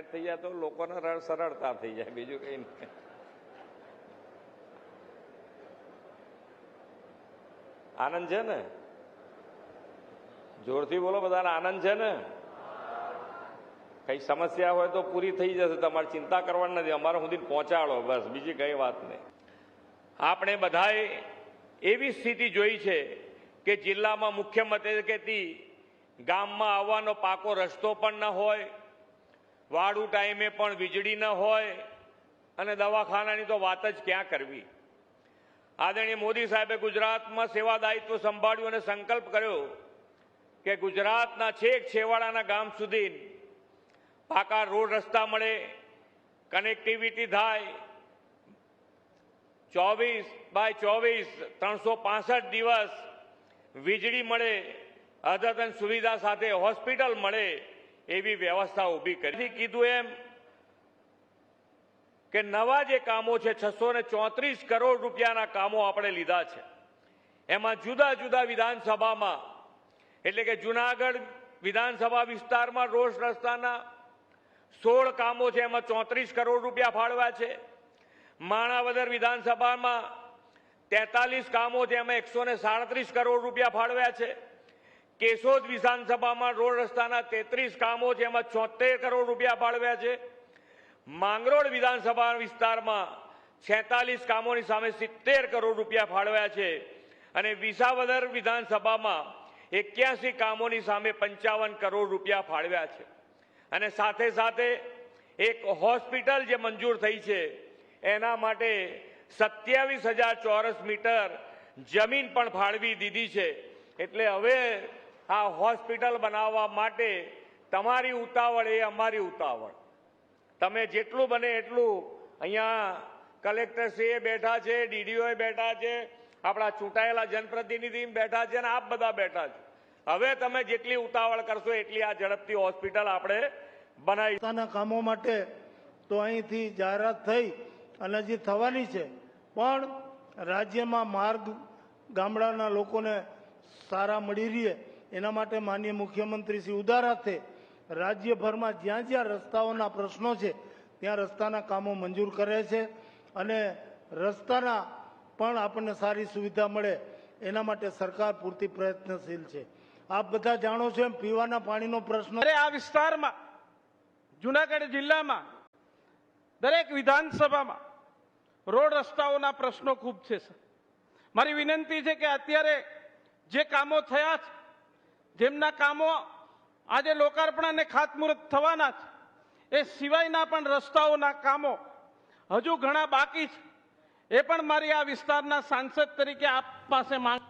થઈ જાય તો લોકોને સરળતા થઈ જાય, બીજું કઈ નહીં. આનંદ છે ને? જોરથી બોલો, બધાને આનંદ છે ને? કઈ સમસ્યા હોય તો પૂરી થઈ જશે, તમારે ચિંતા કરવાની નથી, અમારા સુધી પહોંચાડો બસ, બીજી કઈ વાત નહીં. આપણે બધાએ એવી સ્થિતિ જોઈ છે કે જિલ્લામાં મુખ્ય મથકેથી ગામમાં આવવાનો પાકો રસ્તો પણ ન હોય, વાડું ટાઈમે પણ વીજળી ન હોય, અને દવાખાનાની તો વાત જ ક્યાં કરવી. આદરણીય મોદી સાહેબે ગુજરાતમાં સેવા દાયિત્વ સંભાળ્યું અને સંકલ્પ કર્યો કે ગુજરાતના છેક છેવાડાના ગામ સુધી પાકા રોડ રસ્તા મળે, કનેક્ટિવિટી થાય, 24/24 365 દિવસ વીજળી મળે, અદ્યતન સુવિધા સાથે હોસ્પિટલ મળે, એવી વ્યવસ્થા ઊભી કરી. કીધું એમ કે નવા જે કામો છે 634 કરોડ રૂપિયાના કામો આપણે લીધા છે. એમાં જુદા જુદા વિધાનસભામાં, એટલે કે જુનાગઢ વિધાનસભા વિસ્તારમાં રોડ રસ્તાના 16 કામો છે, એમાં 34 કરોડ રૂપિયા ફાળવ્યા છે. માણાવદર વિધાનસભામાં 43 કામો છે, એમાં 137 કરોડ રૂપિયા ફાળવ્યા છે. કેશોદ વિધાનસભામાં રોડ રસ્તાના 33 કામો છે, એમાં 76 કરોડ રૂપિયા ફાળવ્યા છે. માંગરોળ વિધાનસભા વિસ્તારમાં 46 કામોની સામે 70 કરોડ રૂપિયા ફાળવ્યા છે. અને વિસાવદર વિધાનસભામાં 81 કામોની સામે 55 કરોડ રૂપિયા ફાળવ્યા છે. અને સાથે સાથે એક હોસ્પિટલ જે મંજૂર થઈ છે એના માટે 27,000 ચોરસ મીટર જમીન પણ ફાળવી દીધી છે. એટલે હવે આ હોસ્પિટલ બનાવવા માટે તમારી ઉતાવળ એ અમારી ઉતાવળ. તમે જેટલું બને એટલું, અહીંયા કલેક્ટરશ્રી બેઠા છે, ડીડીઓ બેઠા છે, આપણા ચૂંટાયેલા જનપ્રતિનિધિ બેઠા છે, અને આપ બધા બેઠા છે. હવે તમે જેટલી ઉતાવળ કરશો એટલી આ ઝડપથી હોસ્પિટલ આપણે બનાવી. રસ્તાના કામો માટે તો અહીંથી જાહેરાત થઈ અને હજી થવાની છે, પણ રાજ્યમાં માર્ગ ગામડાના લોકોને સારા મળી રહે એના માટે માનનીય મુખ્યમંત્રી શ્રી ઉદાર હાથે રાજ્યભરમાં જ્યાં જ્યાં રસ્તાઓના પ્રશ્નો છે ત્યાં રસ્તાના કામો મંજૂર કરે છે. અને રસ્તાના પણ આપણને સારી સુવિધા મળે એના માટે સરકાર પૂરતી પ્રયત્નશીલ છે. આપ બધા જાણો છો એમ પીવાના પાણીનો પ્રશ્ન આ વિસ્તારમાં જુનાગઢ જિલ્લામાં દરેક વિધાનસભામાં રોડ રસ્તાઓના પ્રશ્નો ખૂબ છે. મારી વિનંતી છે કે અત્યારે જે કામો થયા છે, જેમના કામો આજે લોકાર્પણ અને ખાતમુહૂર્ત થવાના છે, એ સિવાયના પણ રસ્તાઓના કામો હજુ ઘણા બાકી છે. એ પણ મારી આ વિસ્તારના સાંસદ તરીકે આપ પાસે માંગ